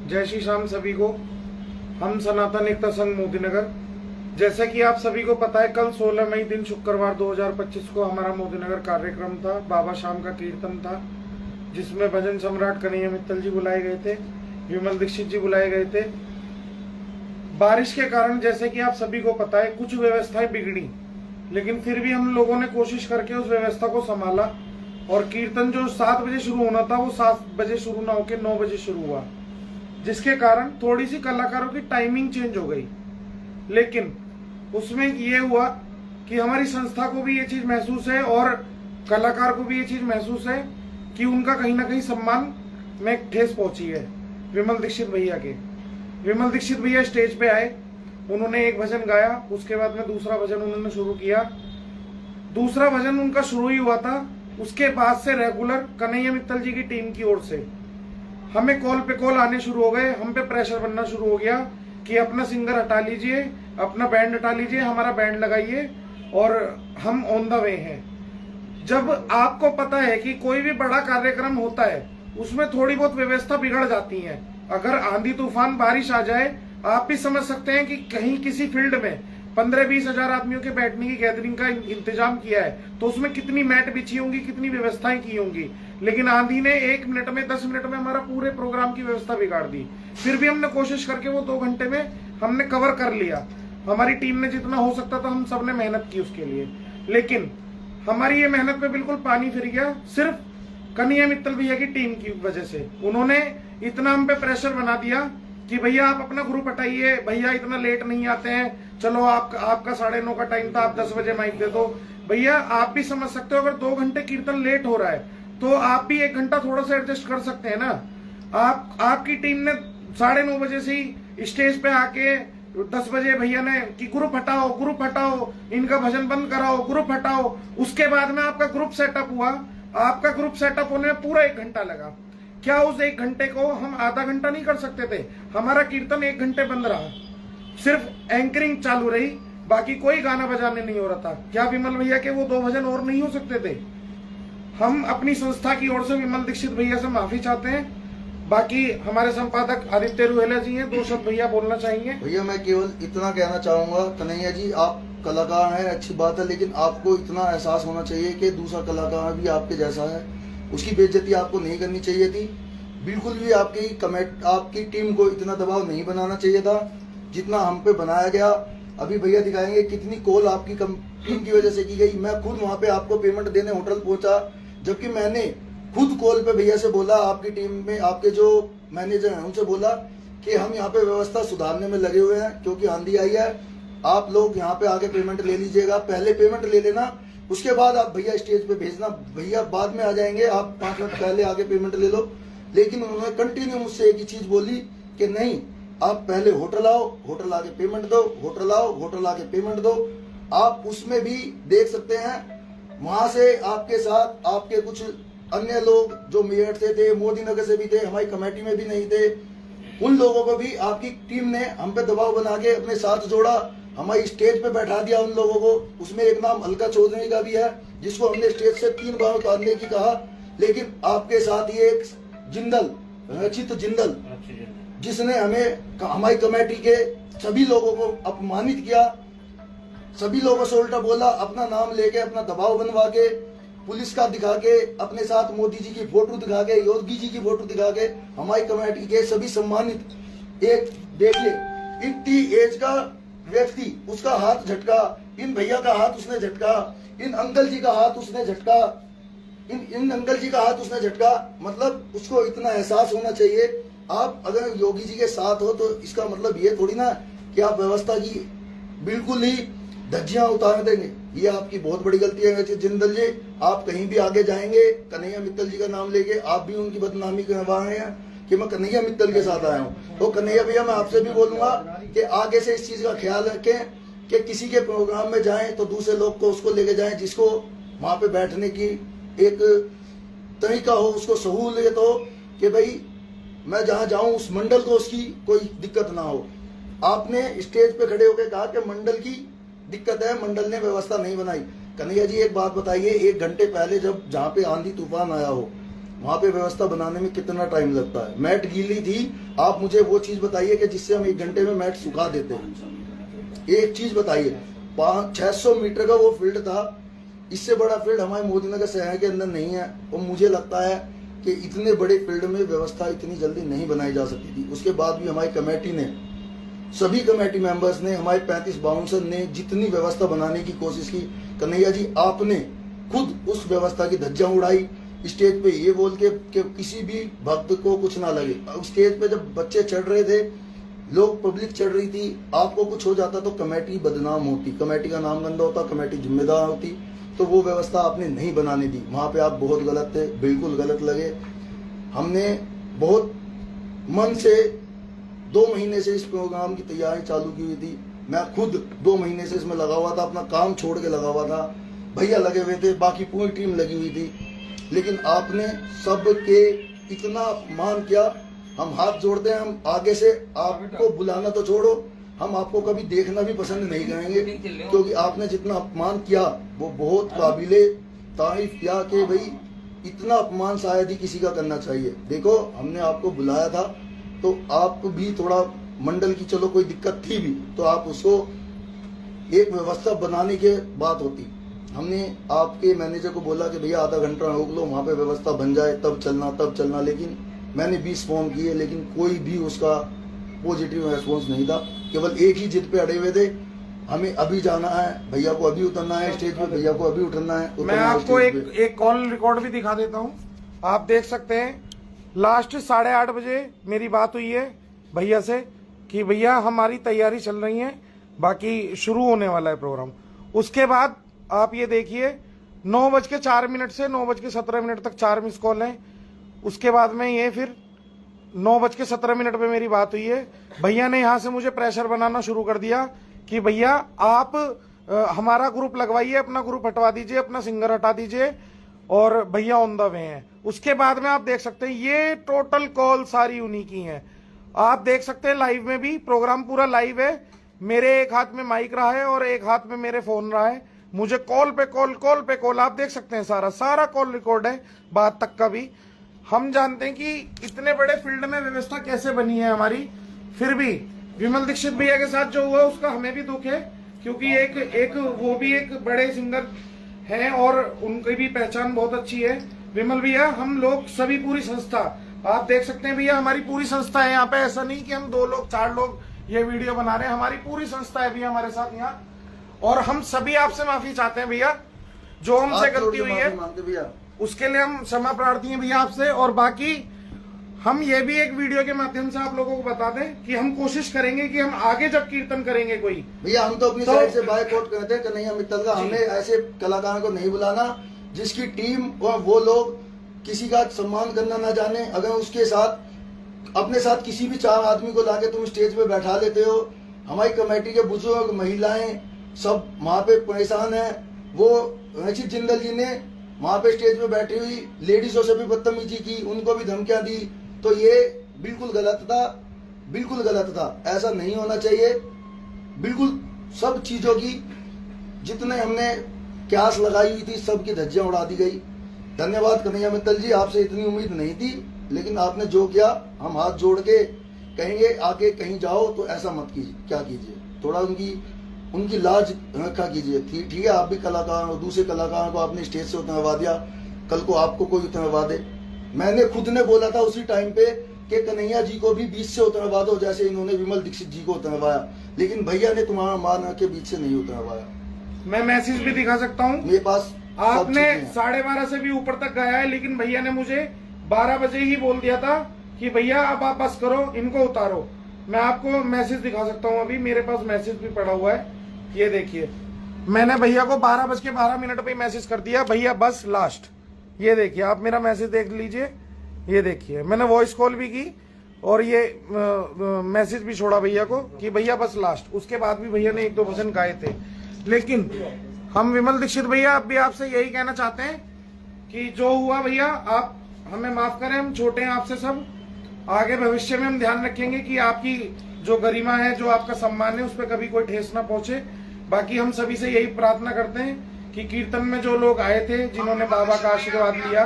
जय श्री श्याम सभी को। हम सनातन एकता संघ मोदीनगर, जैसा कि आप सभी को पता है, कल 16 मई दिन शुक्रवार 2025 को हमारा मोदीनगर कार्यक्रम था। बाबा शाम का कीर्तन था, जिसमें भजन सम्राट कन्हैया मित्तल जी बुलाए गए थे, विमल दीक्षित जी बुलाए गए थे। बारिश के कारण, जैसे कि आप सभी को पता है, कुछ व्यवस्थाएं बिगड़ी, लेकिन फिर भी हम लोगों ने कोशिश करके उस व्यवस्था को संभाला और कीर्तन जो 7 बजे शुरू होना था वो 7 बजे शुरू ना होकर 9 बजे शुरू हुआ, जिसके कारण थोड़ी सी कलाकारों की टाइमिंग चेंज हो गई। लेकिन उसमें ये हुआ कि हमारी संस्था को भी ये चीज महसूस है और कलाकार को भी ये चीज महसूस है कि उनका कहीं ना कहीं सम्मान में ठेस पहुंची है। विमल दीक्षित भैया स्टेज पे आए, उन्होंने एक भजन गाया, उसके बाद में दूसरा भजन उन्होंने शुरू किया। दूसरा भजन उनका शुरू ही हुआ था, उसके बाद से रेगुलर कन्हैया मित्तल जी की टीम की ओर से हमें कॉल पे कॉल आने शुरू हो गए, हम पे प्रेशर बनना शुरू हो गया कि अपना सिंगर हटा लीजिए, अपना बैंड हटा लीजिए, हमारा बैंड लगाइए और हम ऑन द वे हैं। जब आपको पता है कि कोई भी बड़ा कार्यक्रम होता है उसमें थोड़ी बहुत व्यवस्था बिगड़ जाती है। अगर आंधी तूफान बारिश आ जाए, आप भी समझ सकते हैं कि कहीं किसी फील्ड में 15-20 हजार आदमियों के बैठने की गैदरिंग का इंतजाम किया है तो उसमें कितनी मैट बिछी होंगी, कितनी व्यवस्थाएं की होंगी। लेकिन आंधी ने 1 मिनट में 10 मिनट में हमारा पूरे प्रोग्राम की व्यवस्था बिगाड़ दी। फिर भी हमने कोशिश करके वो 2 घंटे में हमने कवर कर लिया। हमारी टीम ने जितना हो सकता था हम सबने मेहनत की उसके लिए, लेकिन हमारी ये मेहनत पे बिल्कुल पानी फिर गया, सिर्फ कन्हैया मित्तल भैया की टीम की वजह से। उन्होंने इतना हम पे प्रेशर बना दिया कि भैया आप अपना ग्रुप हटाइए, भैया इतना लेट नहीं आते हैं, चलो आपका 9:30 का टाइम था, आप 10 बजे माइक दे दो। भैया आप भी समझ सकते हो, अगर 2 घंटे कीर्तन लेट हो रहा है तो आप भी 1 घंटा थोड़ा सा एडजस्ट कर सकते हैं ना। आपकी टीम ने 9:30 बजे से ही स्टेज पे आके 10 बजे भैया ने कि ग्रुप हटाओ, इनका भजन बंद कराओ, ग्रुप हटाओ। उसके बाद में आपका ग्रुप सेटअप हुआ। आपका ग्रुप सेटअप होने में पूरा 1 घंटा लगा। क्या उस 1 घंटे को हम आधा घंटा नहीं कर सकते थे? हमारा कीर्तन 1 घंटे बंद रहा, सिर्फ एंकरिंग चालू रही, बाकी कोई गाना बजाने नहीं हो रहा था। क्या विमल भैया के वो 2 भजन और नहीं हो सकते थे? हम अपनी संस्था की ओर से विमल दीक्षित भैया से माफी चाहते हैं। बाकी हमारे संपादक आदित्य रुहेला जी हैं, 2 शब्द भैया बोलना चाहेंगे। भैया मैं केवल इतना कहना चाहूंगा, कन्हैया जी आप कलाकार हैं, अच्छी बात है, लेकिन आपको इतना एहसास होना चाहिए कि दूसरा कलाकार भी आपके जैसा है, उसकी बेइज्जती आपको नहीं करनी चाहिए थी। बिल्कुल भी आपकी टीम को इतना दबाव नहीं बनाना चाहिए था जितना हम पे बनाया गया। अभी भैया दिखाएंगे कितनी कॉल आपकी टीम की वजह से की गई। मैं खुद वहां पे आपको पेमेंट देने होटल पहुंचा, जबकि मैंने खुद कॉल पे भैया से बोला, आपकी टीम में आपके जो मैनेजर हैं उनसे बोला कि हम यहाँ पे व्यवस्था सुधारने में लगे हुए हैं क्योंकि आंधी आई है, आप लोग यहाँ पे आके पेमेंट ले लीजिएगा, पहले पेमेंट ले लेना, उसके बाद आप भैया स्टेज पे भेजना, भैया बाद में आ जाएंगे, आप 5 मिनट पहले आके पेमेंट ले लो। लेकिन उन्होंने कंटिन्यू मुझसे एक ही चीज बोली कि नहीं, आप पहले होटल आओ, होटल आके पेमेंट दो, होटल आओ, होटल आके पेमेंट दो। आप उसमें भी देख सकते हैं, वहां से आपके साथ आपके कुछ अन्य लोग जो मेरठ से थे, मोदीनगर से भी थे, हमारी कमेटी में भी नहीं थे, उन लोगों को भी आपकी टीम ने हम पे दबाव बना के अपने साथ जोड़ा, हमारी स्टेज पे बैठा दिया उन लोगों को। उसमें एक नाम अलका चौधरी का भी है, जिसको हमने स्टेज से 3 बार उतारने की कहा, लेकिन आपके साथ ही एक रचित जिंदल, जिसने हमारी कमेटी के सभी लोगों को अपमानित किया, सभी लोगों से उल्टा बोला, अपना नाम लेके अपना दबाव बनवा के, पुलिस का दिखा के, अपने साथ मोदी जी की फोटो दिखा के, योगी जी की फोटो दिखा के, हमारी कमेटी के सभी सम्मानित, एक देखिए इतनी एज का व्यक्ति, उसका हाथ झटका, इन भैया का हाथ उसने झटका, इन अंकल जी का हाथ उसने झटका, इन अंकल जी का हाथ उसने झटका। मतलब उसको इतना एहसास होना चाहिए, आप अगर योगी जी के साथ हो तो इसका मतलब ये थोड़ी ना कि आप व्यवस्था की बिल्कुल ही धज्जियां उतार देंगे। ये आपकी बहुत बड़ी गलती है जिंदल जी। आप कहीं भी आगे जाएंगे, कन्हैया मित्तल जी का नाम लेके आप भी उनकी बदनामी करवा रहे हैं कि मैं कन्हैया मित्तल के साथ आया हूँ। तो कन्हैया भैया मैं आपसे भी बोलूंगा कि आगे से इस चीज का ख्याल रखें कि किसी के प्रोग्राम में जाएं तो दूसरे लोग को उसको लेके जाएं जिसको वहां पे बैठने की एक तरीका हो, उसको सहूलियत हो कि भाई मैं जहां जाऊं उस मंडल को उसकी कोई दिक्कत ना हो। आपने स्टेज पे खड़े होकर कहा कि मंडल की दिक्कत है, मंडल ने व्यवस्था नहीं बनाई। कन्हैया जी एक बात बताइए, 1 घंटे पहले जब जहाँ पे आंधी तूफान आया हो, वहां पे व्यवस्था बनाने में कितना टाइम लगता है। मैट गीली थी, आप मुझे वो चीज बताइए कि जिससे हम 1 घंटे में मैट सुखा देते हैं। एक चीज बताइए, 600 मीटर का वो फील्ड था, इससे बड़ा फील्ड हमारे मोदीनगर शहर के अंदर नहीं है। और मुझे लगता है कि इतने बड़े फील्ड में व्यवस्था इतनी जल्दी नहीं बनाई जा सकती थी। उसके बाद भी हमारी कमेटी ने, सभी कमेटी मेंबर्स ने, हमारे 35 बाउंसर ने जितनी व्यवस्था बनाने की कोशिश की, कन्हैया जी आपने खुद उस व्यवस्था की धज्जियां उड़ाई स्टेज पे, ये बोल के कि किसी भी भक्त को कुछ ना लगे। स्टेज पे जब बच्चे चढ़ रहे थे, लोग, पब्लिक चढ़ रही थी, आपको कुछ हो जाता तो कमेटी बदनाम होती, कमेटी का नाम गंदा होता, कमेटी जिम्मेदार होती। तो वो व्यवस्था आपने नहीं बनाने दी। वहां पे आप बहुत गलत थे, बिल्कुल गलत लगे। हमने बहुत मन से 2 महीने से इस प्रोग्राम की तैयारी चालू की हुई थी। मैं खुद 2 महीने से इसमें लगा हुआ था, अपना काम छोड़ के लगा हुआ था, भैया लगे हुए थे, बाकी पूरी टीम लगी हुई थी। लेकिन आपने सबके इतना अपमान किया। हम हाथ जोड़ते हैं, हम आगे से आपको बुलाना तो छोड़ो, हम आपको कभी देखना भी पसंद नहीं करेंगे, क्योंकि आपने जितना अपमान किया वो बहुत काबिले तारीफ किया कि भाई इतना अपमान शायद ही किसी का करना चाहिए। देखो, हमने आपको बुलाया था तो आप भी थोड़ा मंडल की, चलो कोई दिक्कत थी भी तो आप उसको एक व्यवस्था बनाने के बात होती। हमने आपके मैनेजर को बोला कि भैया आधा घंटा रोक लो, वहां पे व्यवस्था बन जाए तब चलना। लेकिन मैंने 20 फोन किए, लेकिन कोई भी उसका पॉजिटिव रेस्पॉन्स नहीं था। केवल एक ही जिद पे अड़े हुए थे, हमें अभी जाना है, भैया को अभी उतरना है स्टेज पे, भैया को अभी उतरना है। मैं आपको एक कॉल रिकॉर्ड भी दिखा देता हूँ, आप देख सकते हैं। लास्ट 8:30 बजे मेरी बात हुई है भैया से कि भैया हमारी तैयारी चल रही है, बाकी शुरू होने वाला है प्रोग्राम। उसके बाद आप ये देखिए 9:04 से 9:17 तक 4 मिस कॉल हैं। उसके बाद में ये फिर 9:17 पे मेरी बात हुई है। भैया ने यहाँ से मुझे प्रेशर बनाना शुरू कर दिया कि भैया आप हमारा ग्रुप लगवाइए, अपना ग्रुप हटवा दीजिए, अपना सिंगर हटा दीजिए, और भैया ऑन द वे हैं। उसके बाद में आप देख सकते हैं ये टोटल कॉल सारी उन्हीं की हैं। आप देख सकते हैं लाइव में भी, प्रोग्राम पूरा लाइव है। मेरे एक हाथ में माइक रहा है और एक हाथ में मेरे फोन रहा है। मुझे कॉल पे कॉल आप देख सकते हैं, सारा कॉल रिकॉर्ड है, बात तक का भी। हम जानते हैं कि इतने बड़े फील्ड में व्यवस्था कैसे बनी है हमारी, फिर भी विमल दीक्षित भैया के साथ जो हुआ उसका हमें भी दुख है, क्योंकि एक वो भी एक बड़े सिंगर हैं और उनकी भी पहचान बहुत अच्छी है। विमल भैया, हम लोग सभी, पूरी संस्था, आप देख सकते हैं भैया, हमारी पूरी संस्था है यहाँ पे। ऐसा नहीं कि हम 2 लोग 4 लोग ये वीडियो बना रहे हैं, हमारी पूरी संस्था है भैया हमारे साथ यहाँ। और हम सभी आपसे माफी चाहते हैं भैया, जो हमसे गलती हुई है उसके लिए हम क्षमा प्रार्थी हैं भैया आपसे। और बाकी हम ये भी एक वीडियो के माध्यम से आप लोगों को बता दें कि हम कोशिश करेंगे कि हम आगे जब कीर्तन करेंगे कोई, भैया हम तो अपनी साइड से बायकॉट करते हैं कन्हैया मित्तल का। हमें ऐसे कलाकारों को नहीं बुलाना जिसकी टीम और वो लोग किसी का सम्मान करना ना जाने। अगर उसके साथ, अपने साथ किसी भी 4 आदमी को लाके तुम स्टेज पे बैठा लेते हो, हमारी कमेटी के बुजुर्ग, महिलाएं सब वहां पे परेशान है। वो रचित जिंदल जी ने वहां पे स्टेज पे बैठी हुई लेडीजों से भी बदतमीजी की, उनको भी धमकियां दी। तो ये बिल्कुल गलत था, ऐसा नहीं होना चाहिए। बिल्कुल सब चीजों की जितने हमने क्यास लगाई हुई थी सबकी धज्जियां उड़ा दी गई। धन्यवाद कन्हैया मित्तल जी, आपसे इतनी उम्मीद नहीं थी, लेकिन आपने जो किया, हम हाथ जोड़ के कहेंगे आगे कहीं जाओ तो ऐसा मत कीजिए। क्या कीजिए, थोड़ा उनकी लाज रखा कीजिए। ठीक है, आप भी कलाकार हो, दूसरे कलाकारों को आपने स्टेज से उतरवा दिया, कल को आपको कोई उतरवा दे। मैंने खुद ने बोला था उसी टाइम पे कि कन्हैया जी को भी बीच से उतरवा दो, जैसे इन्होंने विमल दीक्षित जी को उतरवाया, लेकिन भैया ने तुम्हारा मान के बीच से नहीं उतरवाया। मैं मैसेज भी दिखा सकता हूँ मेरे पास। आपने 12:30 से भी ऊपर तक गया है, लेकिन भैया ने मुझे 12 बजे ही बोल दिया था कि भैया अब आप बस करो, इनको उतारो। मैं आपको मैसेज दिखा सकता हूँ, अभी मेरे पास मैसेज भी पड़ा हुआ है, ये देखिए। मैंने भैया को 12:12 पे मैसेज कर दिया, भैया बस लास्ट। ये देखिए, आप मेरा मैसेज देख लीजिए, ये देखिए। मैंने वॉइस कॉल भी की और ये मैसेज भी छोड़ा भैया को कि भैया बस लास्ट। उसके बाद भी भैया ने 1-2 भजन गाए थे। लेकिन हम विमल दीक्षित भैया अब भी आपसे यही कहना चाहते हैं कि जो हुआ भैया, आप हमें माफ करें, हम छोटे हैं आपसे सब। आगे भविष्य में हम ध्यान रखेंगे कि आपकी जो गरिमा है, जो आपका सम्मान है, उस पर कभी कोई ठेस ना पहुंचे। बाकी हम सभी से यही प्रार्थना करते हैं कि कीर्तन में जो लोग आए थे, जिन्होंने बाबा का आशीर्वाद लिया,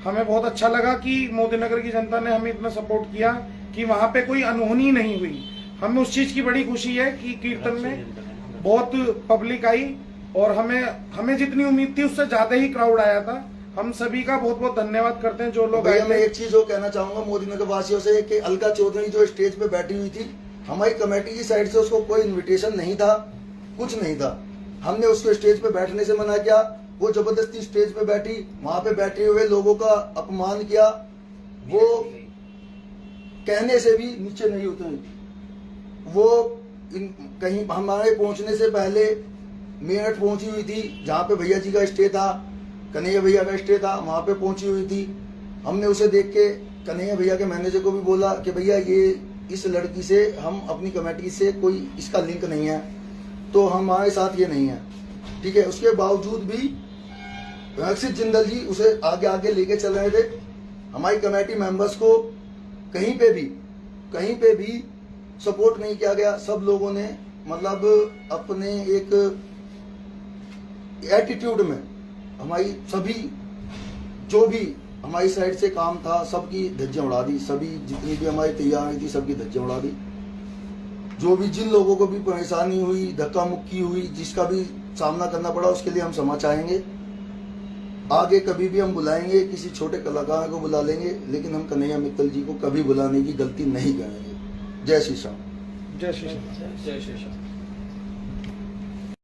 हमें बहुत अच्छा लगा कि मोदी नगर की जनता ने हमें इतना सपोर्ट किया कि वहां पे कोई अनहोनी नहीं हुई। हमें उस चीज की बड़ी खुशी है कि कीर्तन में बहुत पब्लिक आई और हमें जितनी उम्मीद थी उससे ज्यादा ही क्राउड आया था। हम सभी का बहुत बहुत धन्यवाद करते हैं जो लोग आए भैया मैं थे। एक चीज और कहना चाहूंगा मोदी नगर वासियों से कि अलका चौधरी जो स्टेज पे बैठी हुई थी, हमारी कमेटी की साइड से उसको कोई इनविटेशन नहीं था, कुछ नहीं था। हमने उसको स्टेज पे बैठने से मना किया, वो जबरदस्ती स्टेज पे बैठी, वहां पे बैठे हुए लोगों का अपमान किया, वो कहने से भी नीचे नहीं उतरी। वो कहीं हमारे पहुंचने से पहले मेरठ पहुंची हुई थी, जहाँ पे भैया जी का स्टे था, कन्हैया भैया का स्टे था, वहां पे पहुंची हुई थी। हमने उसे देख के कन्हैया भैया के मैनेजर को भी बोला कि भैया ये इस लड़की से हम अपनी कमेटी से कोई इसका लिंक नहीं है, तो हमारे साथ ये नहीं है, ठीक है। उसके बावजूद भी रक्षित जिंदल जी उसे आगे आगे लेके चल रहे थे। हमारी कमेटी मेंबर्स को कहीं पे भी सपोर्ट नहीं किया गया। सब लोगों ने मतलब अपने एक एटीट्यूड में हमारी सभी जो भी हमारी साइड से काम था सबकी धज्जियां उड़ा दी। सभी जितनी भी हमारी तैयारी थी सबकी धज्जियां उड़ा दी। जो भी जिन लोगों को भी परेशानी हुई, धक्का मुक्की हुई, जिसका भी सामना करना पड़ा, उसके लिए हम क्षमा चाहेंगे। आगे कभी भी हम बुलाएंगे, किसी छोटे कलाकार को बुला लेंगे, लेकिन हम कन्हैया मित्तल जी को कभी बुलाने की गलती नहीं करेंगे। जय श्री श्याम। जय श्री श्याम। जय श्री श्याम।